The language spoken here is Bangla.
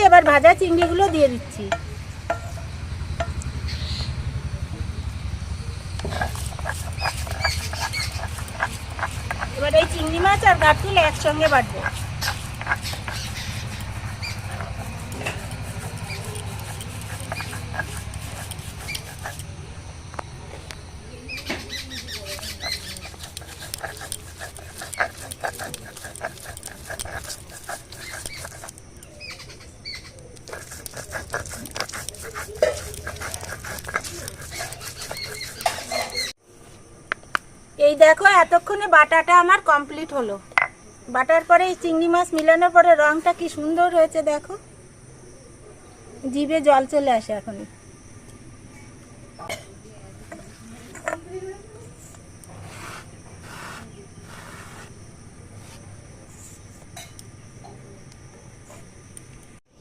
এবার ভাজা চিংড়িগুলো দিয়ে দিচ্ছি। এবার এই চিংড়ি মাছ আর কাঠুল একসঙ্গে বাটবো। এই দেখো এতক্ষণে বাটাটা আমার কমপ্লিট হলো। বাটার পরে এই চিংড়ি মাছ মিলানোর পরে রংটা কি সুন্দর হয়েছে দেখো, জিভে জল চলে আসে এখনই।